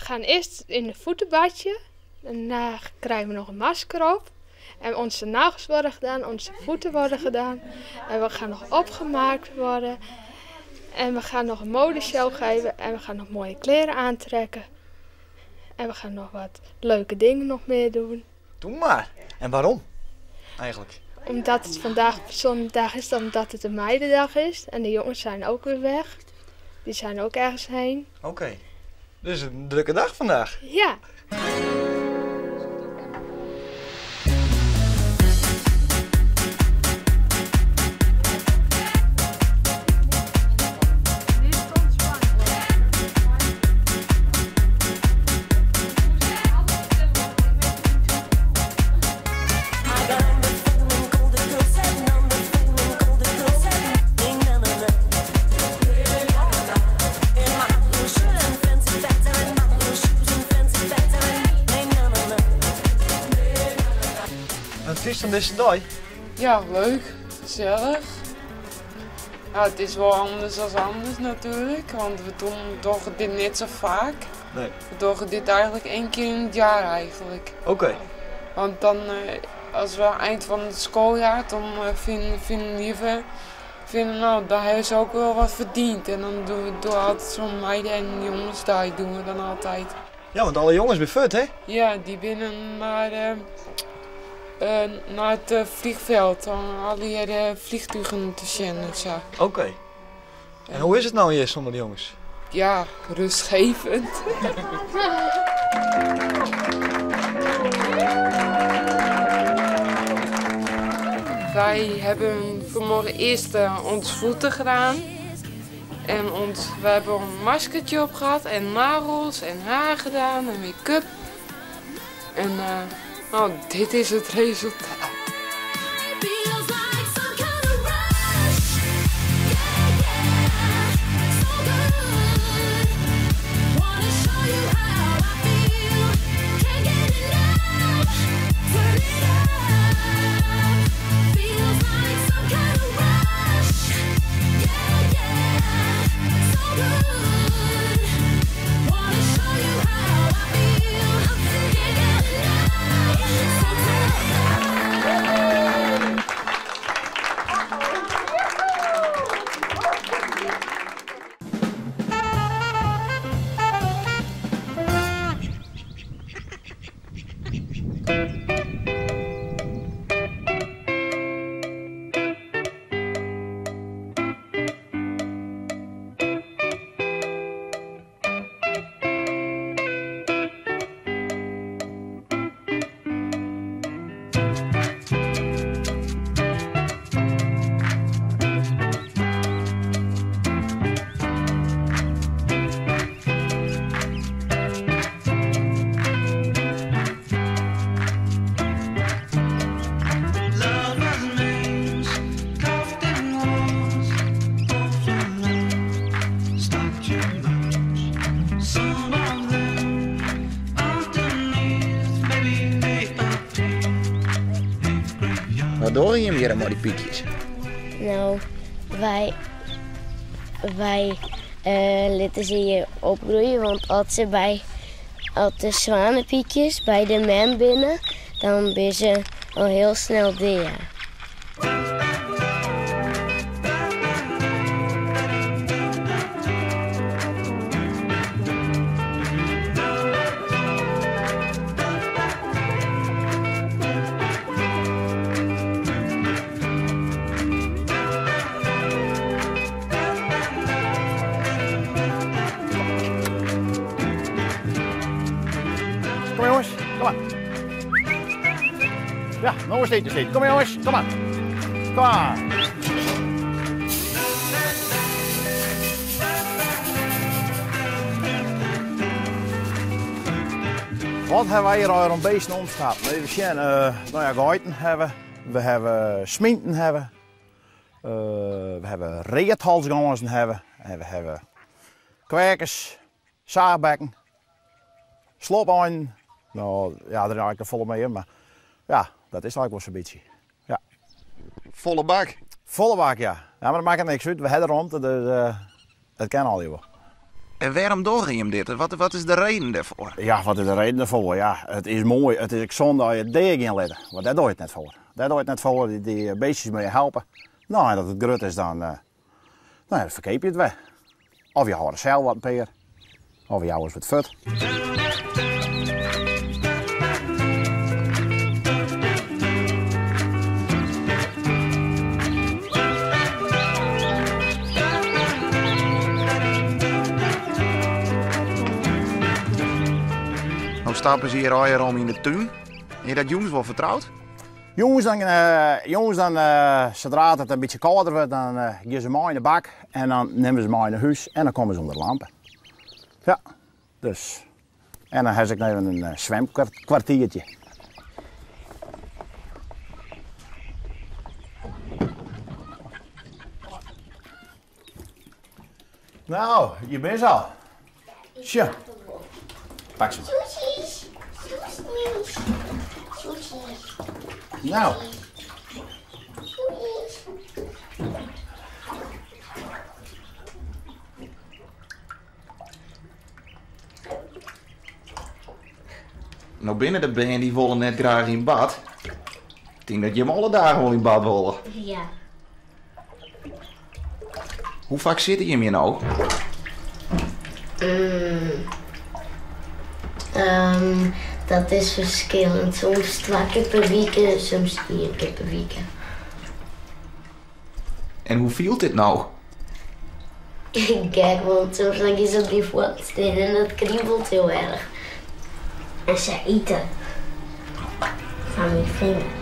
gaan eerst in een voetenbadje. Daarna krijgen we nog een masker op. En onze nagels worden gedaan, onze voeten worden gedaan. En we gaan nog opgemaakt worden. En we gaan nog een modeshow geven. En we gaan nog mooie kleren aantrekken. En we gaan nog wat leuke dingen nog meer doen. Doe maar. En waarom? Eigenlijk. Omdat het vandaag zo'n dag is, omdat het een meidendag is. En de jongens zijn ook weer weg. Die zijn ook ergens heen. Oké. Dus een drukke dag vandaag. Ja. Wat is dan deze dag? Ja, leuk. Gezellig. Ja, het is wel anders dan anders natuurlijk, want we doen dit niet zo vaak. Nee. We doen dit eigenlijk 1 keer in het jaar eigenlijk. Oké. Want dan, als we eind van het schooljaar, dan vinden nou, dat hebben ze ook wel wat verdiend. En dan doen we altijd zo'n meiden- en jongensdag doen we dan altijd. Ja, want alle jongens zijn fut, hè? Ja, die binnen naar het vliegveld, om al die vliegtuigen te zien en zo. Oké. En hoe is het nou hier zonder de jongens? Ja, rustgevend. Wij hebben vanmorgen eerst onze voeten gedaan. En we hebben een maskertje op gehad en nagels en haar gedaan en make-up. En nou, dit is het resultaat. Wat doe je hier met die piekjes? Nou, wij laten ze hier opgroeien, want als de zwanenpiekjes bij de man binnen, dan ben ze al heel snel dier. Kom jongens, kom maar. Ja, nog eens eten. Kom jongens, kom maar. Kom maar. Wat hebben wij hier al een beesten omschap? We zien geiten hebben, we hebben sminten hebben, we hebben reethalsgangen hebben, en we hebben kwerkers, zaagbekken, sloopeinden. Nou ja, er is eigenlijk een volle mee in, maar ja, dat is eigenlijk wel zo'n beetje. Ja. Volle bak. Volle bak, ja. Ja, maar dat maakt niks uit. We hebben rond, dus het kan al wel. En waarom doe je hem dit? Wat is de reden daarvoor? Ja, wat is de reden daarvoor? Ja, het is mooi. Het is zonde dat je het deeg in letten. Want daar doe je het net voor. Daar doe je het net voor. Die beestjes moet je helpen. Nou, en dat het grut is, dan verkeep je het weg. Of je houdt er zelf wat peer. Of je houdt het fut. Nou stappen ze hier al om in de tuin. Heb je dat jongens wel vertrouwd? Jongens, zodra het een beetje kouder wordt, dan gaan ze maar in de bak. En dan nemen ze maar in huis en dan komen ze onder de lampen. Ja, dus. En dan heb ik even een zwemkwartiertje. Nou, je bent al. Tja. Pak ze. Nou. Nou binnen de band die willen net graag in bad. Ik denk dat je hem alle dagen wel in bad willen. Ja. Hoe vaak zit je hier nou? Dat is verschillend. Soms 2 keer per week en soms 1 keer per week. En hoe viel dit nou? Kijk, want soms dan is op die voet staan en dat kriebelt heel erg. En ze eten van mijn vinger.